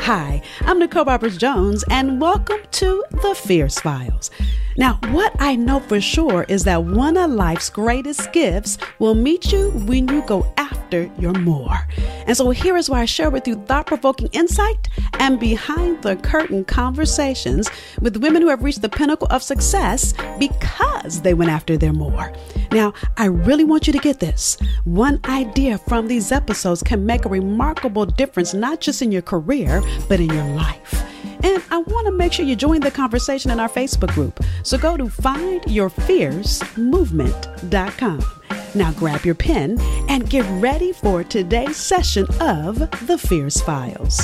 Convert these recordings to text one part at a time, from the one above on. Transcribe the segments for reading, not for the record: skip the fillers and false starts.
Hi, I'm Nicole Roberts Jones, and welcome to The Fierce Files. Now, what I know for sure is that one of life's greatest gifts will meet you when you go after your more. And so here is why I share with you thought-provoking insight and behind-the-curtain conversations with women who have reached the pinnacle of success because they went after their more. Now, I really want you to get this. One idea from these episodes can make a remarkable difference, not just in your career, but in your life. And I want to make sure you join the conversation in our Facebook group. So go to findyourfiercemovement.com. Now grab your pen and get ready for today's session of The Fierce Files.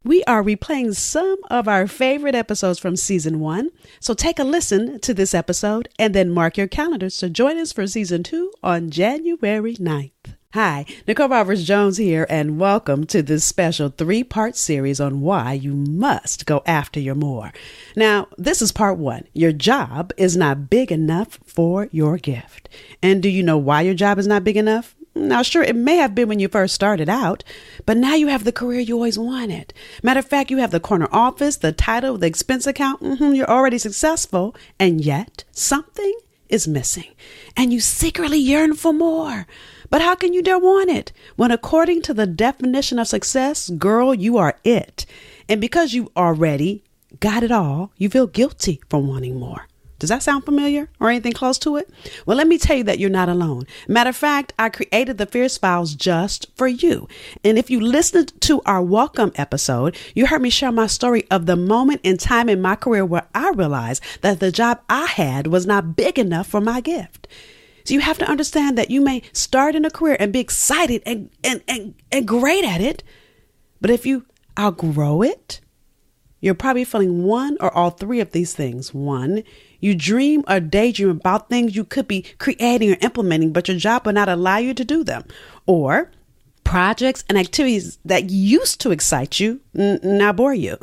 We are replaying some of our favorite episodes from season 1. So take a listen to this episode and then mark your calendars to join us for season 2 on January 9th. Hi, Nicole Roberts Jones here, and welcome to this special 3-part series on why you must go after your more. Now, this is part 1. Your job is not big enough for your gift. And do you know why your job is not big enough? Now, sure, it may have been when you first started out, but now you have the career you always wanted. Matter of fact, you have the corner office, the title, the expense account. You're already successful, and yet something is missing, and you secretly yearn for more. But how can you dare want it when, according to the definition of success, girl, you are it. And because you already got it all, you feel guilty for wanting more. Does that sound familiar or anything close to it? Well, let me tell you that you're not alone. Matter of fact, I created the Fierce Files just for you. And if you listened to our welcome episode, you heard me share my story of the moment in time in my career where I realized that the job I had was not big enough for my gift. So you have to understand that you may start in a career and be excited and great at it. But if you outgrow it, you're probably feeling one or all three of these things. 1, you dream or daydream about things you could be creating or implementing, but your job will not allow you to do them. Or projects and activities that used to excite you now bore you.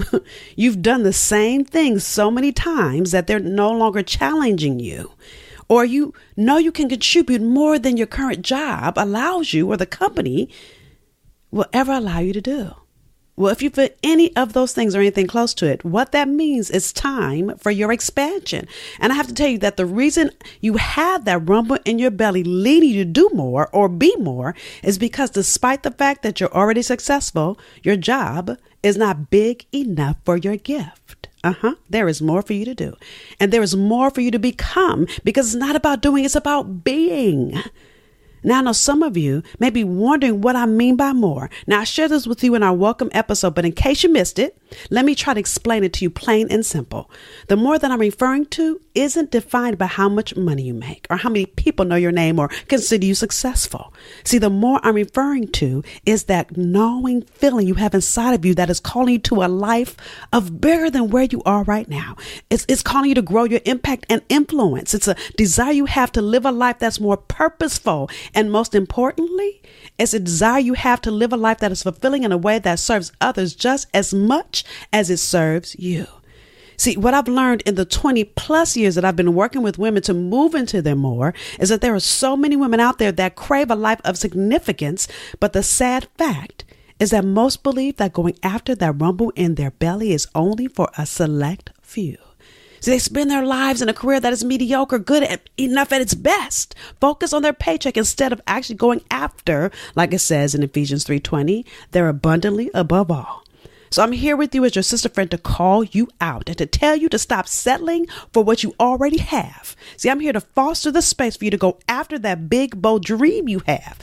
You've done the same things so many times that they're no longer challenging you. Or you know you can contribute more than your current job allows you or the company will ever allow you to do. Well, if you feel any of those things or anything close to it, what that means is time for your expansion. And I have to tell you that the reason you have that rumble in your belly leading you to do more or be more is because despite the fact that you're already successful, your job is not big enough for your gift. There is more for you to do. And there is more for you to become, because it's not about doing, it's about being. Now, I know some of you may be wondering what I mean by more. Now, I shared this with you in our welcome episode, but in case you missed it, let me try to explain it to you plain and simple. The more that I'm referring to isn't defined by how much money you make or how many people know your name or consider you successful. See, the more I'm referring to is that gnawing feeling you have inside of you that is calling you to a life of bigger than where you are right now. It's calling you to grow your impact and influence. It's a desire you have to live a life that's more purposeful. And most importantly, it's a desire you have to live a life that is fulfilling in a way that serves others just as much as it serves you. See, what I've learned in the 20 plus years that I've been working with women to move into their more is that there are so many women out there that crave a life of significance. But the sad fact is that most believe that going after that rumble in their belly is only for a select few. So they spend their lives in a career that is mediocre, enough at its best. Focus on their paycheck instead of actually going after, like it says in Ephesians 3:20, they're abundantly above all. So I'm here with you as your sister friend to call you out and to tell you to stop settling for what you already have. See, I'm here to foster the space for you to go after that big, bold dream you have.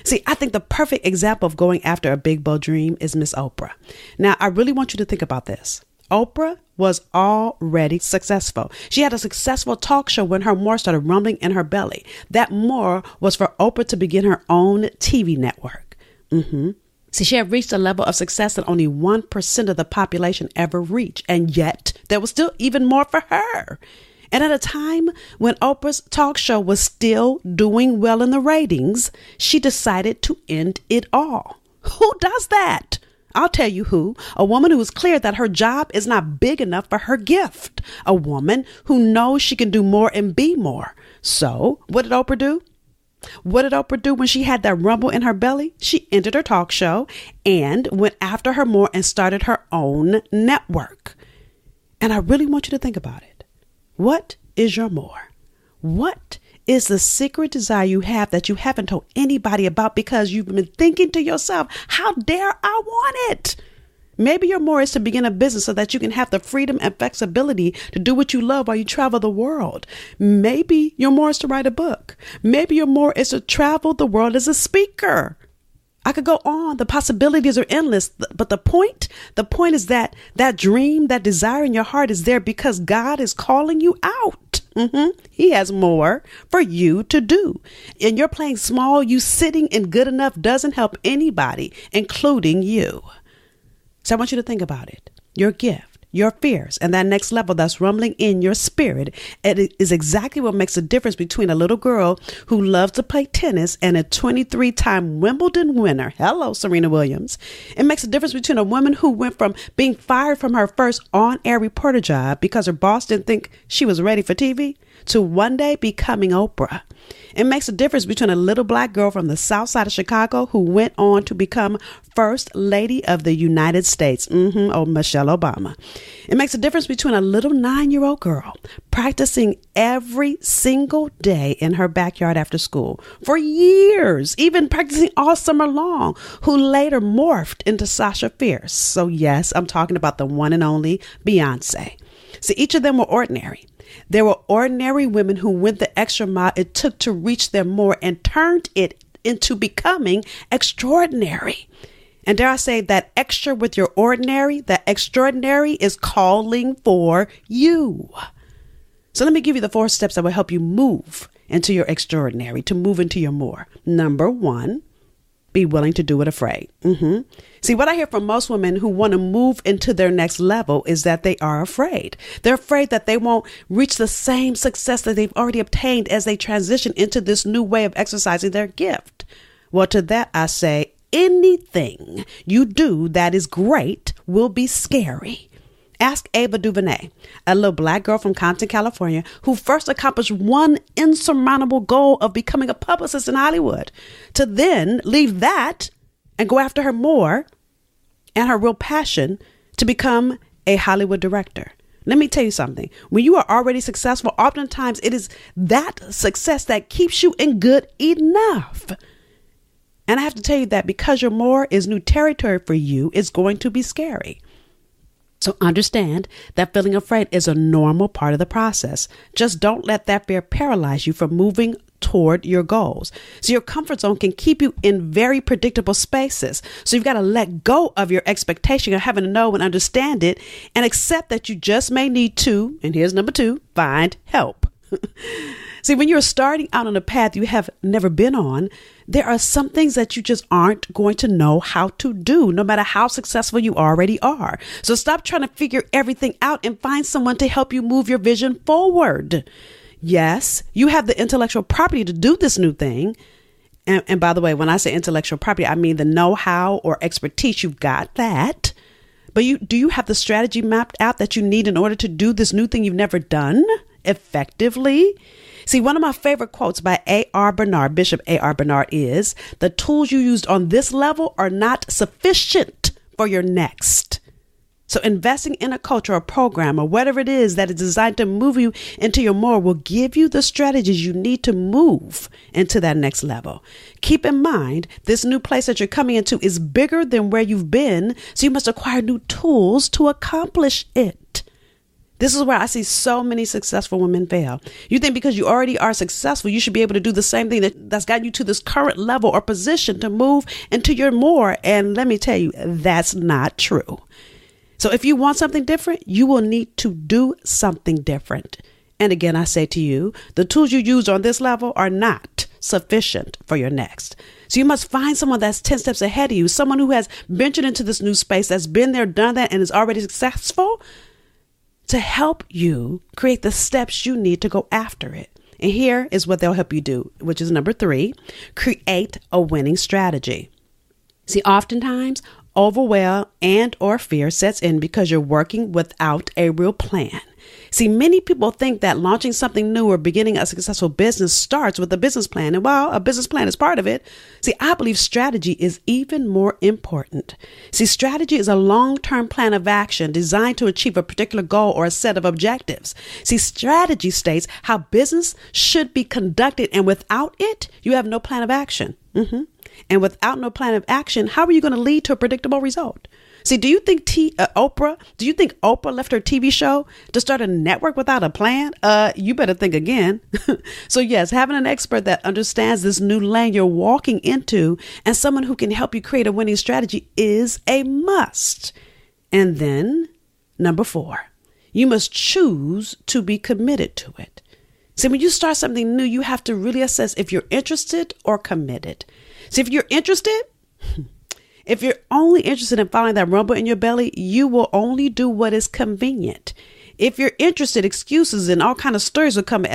See, I think the perfect example of going after a big, bold dream is Miss Oprah. Now, I really want you to think about this. Oprah was already successful. She had a successful talk show when her more started rumbling in her belly. That more was for Oprah to begin her own TV network. See, she had reached a level of success that only 1% of the population ever reached. And yet there was still even more for her. And at a time when Oprah's talk show was still doing well in the ratings, she decided to end it all. Who does that? I'll tell you who. A woman who is clear that her job is not big enough for her gift. A woman who knows she can do more and be more. So what did Oprah do? What did Oprah do when she had that rumble in her belly? She ended her talk show and went after her more and started her own network. And I really want you to think about it. What is your more? What is the secret desire you have that you haven't told anybody about because you've been thinking to yourself, how dare I want it? Maybe your more is to begin a business so that you can have the freedom and flexibility to do what you love while you travel the world. Maybe your more is to write a book. Maybe your more is to travel the world as a speaker. I could go on. The possibilities are endless. But the point is that dream, that desire in your heart is there because God is calling you out. He has more for you to do. And you're playing small. You sitting in good enough doesn't help anybody, including you. So I want you to think about it. Your gift, your fears, and that next level that's rumbling in your spirit. It is exactly what makes the difference between a little girl who loves to play tennis and a 23-time Wimbledon winner. Hello, Serena Williams. It makes a difference between a woman who went from being fired from her first on-air reporter job because her boss didn't think she was ready for TV to one day becoming Oprah. It makes a difference between a little black girl from the south side of Chicago who went on to become First Lady of the United States. Michelle Obama. It makes a difference between a little 9-year-old girl practicing every single day in her backyard after school for years, even practicing all summer long, who later morphed into Sasha Fierce. So yes, I'm talking about the one and only Beyonce. See, each of them were ordinary. There were ordinary women who went the extra mile it took to reach their more and turned it into becoming extraordinary. And dare I say that extra with your ordinary, that extraordinary is calling for you. So let me give you the 4 steps that will help you move into your extraordinary, to move into your more. Number 1, be willing to do it afraid. See, what I hear from most women who want to move into their next level is that they are afraid. They're afraid that they won't reach the same success that they've already obtained as they transition into this new way of exercising their gift. Well, to that I say, anything you do that is great will be scary. Ask Ava DuVernay, a little black girl from Compton, California, who first accomplished one insurmountable goal of becoming a publicist in Hollywood, to then leave that and go after her more and her real passion to become a Hollywood director. Let me tell you something. When you are already successful, oftentimes it is that success that keeps you in good enough. And I have to tell you that because your more is new territory for you, it's going to be scary. So understand that feeling afraid is a normal part of the process. Just don't let that fear paralyze you from moving toward your goals. So your comfort zone can keep you in very predictable spaces. So you've got to let go of your expectation of having to know and understand it and accept that you just may need to, and here's number 2, find help. See, when you're starting out on a path you have never been on, there are some things that you just aren't going to know how to do, no matter how successful you already are. So stop trying to figure everything out and find someone to help you move your vision forward. Yes, you have the intellectual property to do this new thing. And by the way, when I say intellectual property, I mean the know-how or expertise. You've got that. But do you have the strategy mapped out that you need in order to do this new thing you've never done effectively? See, one of my favorite quotes by A.R. Bernard, Bishop A.R. Bernard, is, "The tools you used on this level are not sufficient for your next." So investing in a culture or program or whatever it is that is designed to move you into your more will give you the strategies you need to move into that next level. Keep in mind, this new place that you're coming into is bigger than where you've been, so you must acquire new tools to accomplish it. This is where I see so many successful women fail. You think because you already are successful, you should be able to do the same thing that's gotten you to this current level or position to move into your more. And let me tell you, that's not true. So if you want something different, you will need to do something different. And again, I say to you, the tools you use on this level are not sufficient for your next. So you must find someone that's 10 steps ahead of you, someone who has ventured into this new space, that's been there, done that, and is already successful, to help you create the steps you need to go after it. And here is what they'll help you do, which is number 3, create a winning strategy. See, oftentimes overwhelm and or fear sets in because you're working without a real plan. See, many people think that launching something new or beginning a successful business starts with a business plan. And while a business plan is part of it, see, I believe strategy is even more important. See, strategy is a long-term plan of action designed to achieve a particular goal or a set of objectives. See, strategy states how business should be conducted, and without it, you have no plan of action. And without no plan of action, how are you going to lead to a predictable result? See, do you think Oprah left her TV show to start a network without a plan? You better think again. So yes, having an expert that understands this new lane you're walking into and someone who can help you create a winning strategy is a must. And then number 4, you must choose to be committed to it. See, when you start something new, you have to really assess if you're interested or committed. See, if you're interested, if you're only interested in following that rumble in your belly, you will only do what is convenient. If you're interested, excuses and all kind of stories will come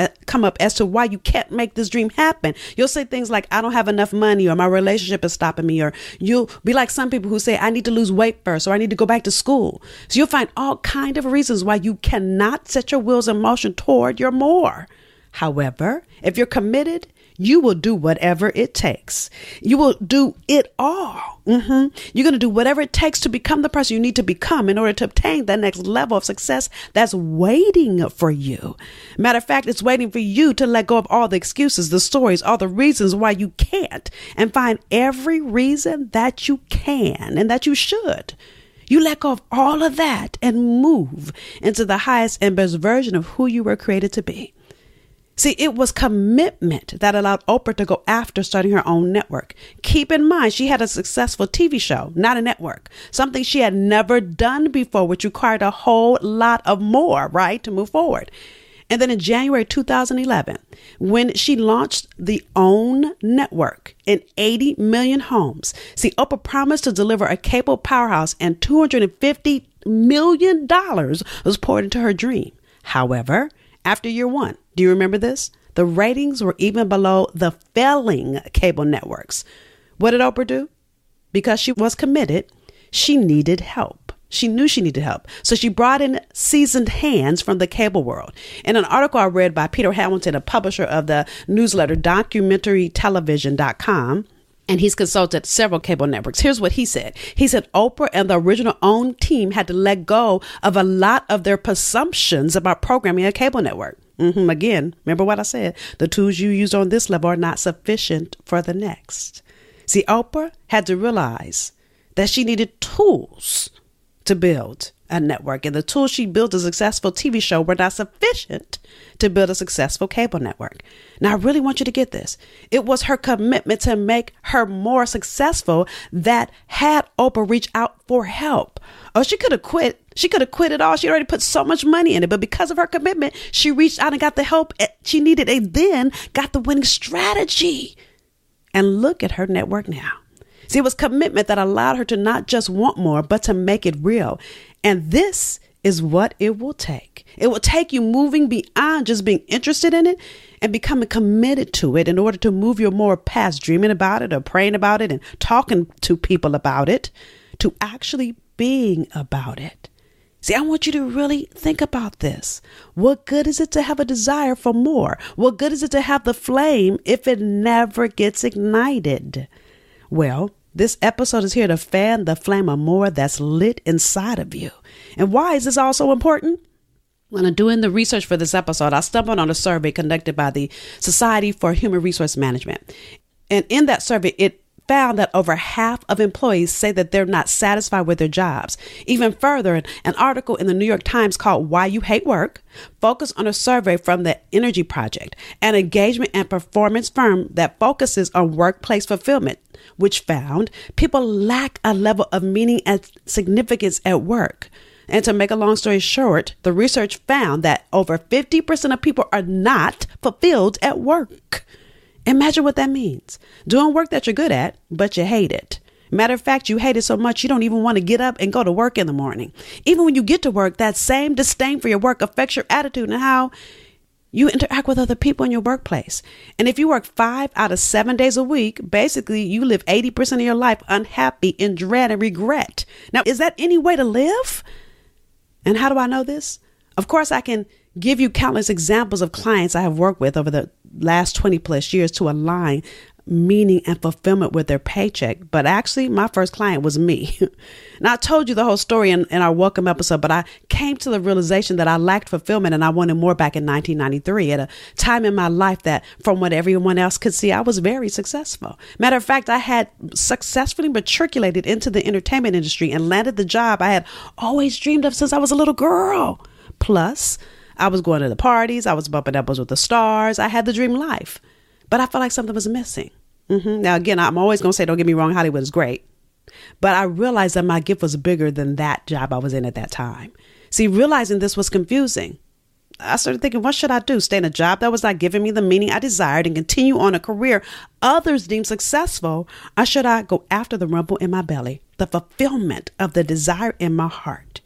up as to why you can't make this dream happen. You'll say things like, I don't have enough money, or my relationship is stopping me, or you'll be like some people who say, I need to lose weight first, or I need to go back to school. So you'll find all kind of reasons why you cannot set your wheels in motion toward your more. However, if you're committed, you will do whatever it takes. You will do it all. You're going to do whatever it takes to become the person you need to become in order to obtain that next level of success that's waiting for you. Matter of fact, it's waiting for you to let go of all the excuses, the stories, all the reasons why you can't, and find every reason that you can and that you should. You let go of all of that and move into the highest and best version of who you were created to be. See, it was commitment that allowed Oprah to go after starting her own network. Keep in mind, she had a successful TV show, not a network, something she had never done before, which required a whole lot of more, right, to move forward. And then in January 2011, when she launched the OWN network in 80 million homes, see, Oprah promised to deliver a cable powerhouse, and $250 million was poured into her dream. However, after year 1, do you remember this? The ratings were even below the failing cable networks. What did Oprah do? Because she was committed, she needed help. She knew she needed help. So she brought in seasoned hands from the cable world. In an article I read by Peter Hamilton, a publisher of the newsletter documentarytelevision.com, and he's consulted several cable networks. Here's what he said. He said Oprah and the original OWN team had to let go of a lot of their presumptions about programming a cable network. Again, remember what I said? The tools you use on this level are not sufficient for the next. See, Oprah had to realize that she needed tools to build a network, and the tools she built a successful TV show were not sufficient to build a successful cable network. Now, I really want you to get this. It was her commitment to make her more successful that had Oprah reach out for help. Oh, she could have quit. She could have quit it all. She already put so much money in it. But because of her commitment, she reached out and got the help she needed, and then got the winning strategy. And look at her network now. See, it was commitment that allowed her to not just want more, but to make it real. And this is what it will take. It will take you moving beyond just being interested in it and becoming committed to it in order to move you more past dreaming about it or praying about it and talking to people about it to actually being about it. See, I want you to really think about this. What good is it to have a desire for more? What good is it to have the flame if it never gets ignited? Well, this episode is here to fan the flame of more that's lit inside of you. And why is this all so important? When I'm doing the research for this episode, I stumbled on a survey conducted by the Society for Human Resource Management. And in that survey, it found that over half of employees say that they're not satisfied with their jobs. Even further, an article in the New York Times called Why You Hate Work focused on a survey from the Energy Project, an engagement and performance firm that focuses on workplace fulfillment, which found people lack a level of meaning and significance at work. And to make a long story short, the research found that over 50% of people are not fulfilled at work. Imagine what that means. Doing work that you're good at, but you hate it. Matter of fact, you hate it so much you don't even want to get up and go to work in the morning. Even when you get to work, that same disdain for your work affects your attitude and how you interact with other people in your workplace. And if you work 5 out of 7 days a week, basically you live 80% of your life unhappy, in dread and regret. Now, is that any way to live? And how do I know this? Of course, I can give you countless examples of clients I have worked with over the last 20 plus years to align meaning and fulfillment with their paycheck. But actually, my first client was me. Now, I told you the whole story in our welcome episode, but I came to the realization that I lacked fulfillment and I wanted more back in 1993 at a time in my life that from what everyone else could see, I was very successful. Matter of fact, I had successfully matriculated into the entertainment industry and landed the job I had always dreamed of since I was a little girl. Plus, I was going to the parties. I was bumping elbows with the stars. I had the dream life, but I felt like something was missing. Now, again, I'm always going to say, don't get me wrong, Hollywood is great. But I realized that my gift was bigger than that job I was in at that time. See, realizing this was confusing. I started thinking, what should I do? Stay in a job that was not giving me the meaning I desired and continue on a career others deemed successful? Or should I go after the rumble in my belly, the fulfillment of the desire in my heart?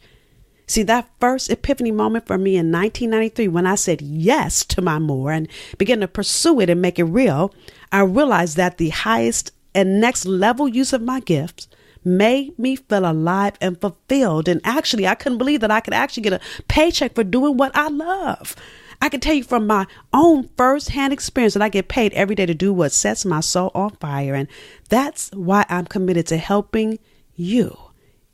See, that first epiphany moment for me in 1993, when I said yes to my more and began to pursue it and make it real, I realized that the highest and next level use of my gifts made me feel alive and fulfilled. And actually, I couldn't believe that I could actually get a paycheck for doing what I love. I can tell you from my own firsthand experience that I get paid every day to do what sets my soul on fire. And that's why I'm committed to helping you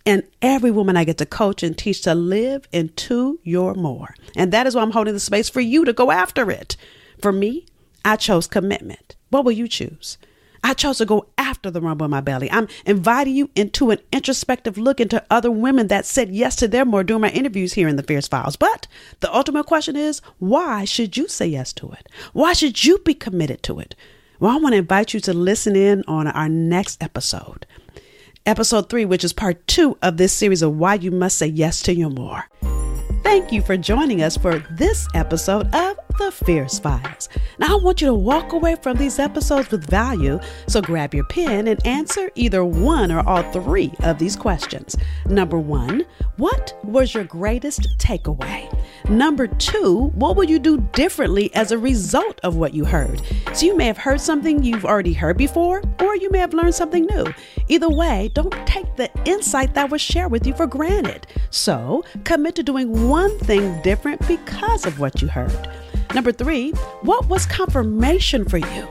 and every woman I get to coach and teach to live into your more. And that is why I'm holding the space for you to go after it. For me, I chose commitment. What will you choose? I chose to go after the rumble in my belly. I'm inviting you into an introspective look into other women that said yes to their more during my interviews here in the Fierce Files. But the ultimate question is, why should you say yes to it? Why should you be committed to it? Well, I want to invite you to listen in on our next episode. Episode 3, which is part 2 of this series of why you must say yes to your more. Thank you for joining us for this episode of The Fierce Files. Now, I want you to walk away from these episodes with value, so grab your pen and answer either one or all 3 of these questions. Number 1, what was your greatest takeaway? Number 2, what will you do differently as a result of what you heard? So you may have heard something you've already heard before, or you may have learned something new. Either way, don't take the insight that was shared with you for granted. So commit to doing one thing different because of what you heard. Number 3, what was confirmation for you?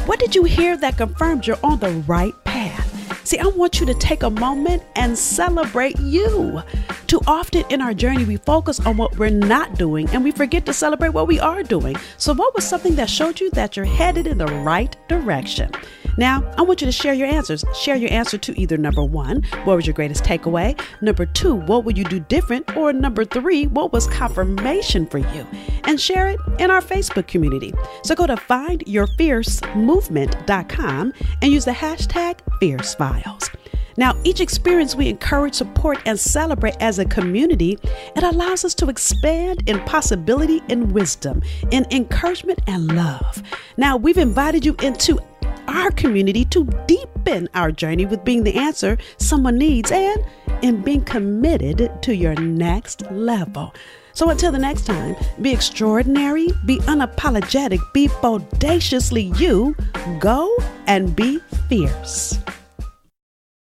What did you hear that confirmed you're on the right path? See, I want you to take a moment and celebrate you. Too often in our journey, we focus on what we're not doing and we forget to celebrate what we are doing. So what was something that showed you that you're headed in the right direction? Now, I want you to share your answers. Share your answer to either number 1, what was your greatest takeaway? Number 2, what would you do different? Or number 3, what was confirmation for you? And share it in our Facebook community. So go to findyourfiercemovement.com and use the hashtag FierceFiles. Now, each experience we encourage, support, and celebrate as a community. It allows us to expand in possibility and wisdom, in encouragement and love. Now, we've invited you into our community to deepen our journey with being the answer someone needs and in being committed to your next level. So until the next time, be extraordinary, be unapologetic, be bodaciously you, go and be fierce.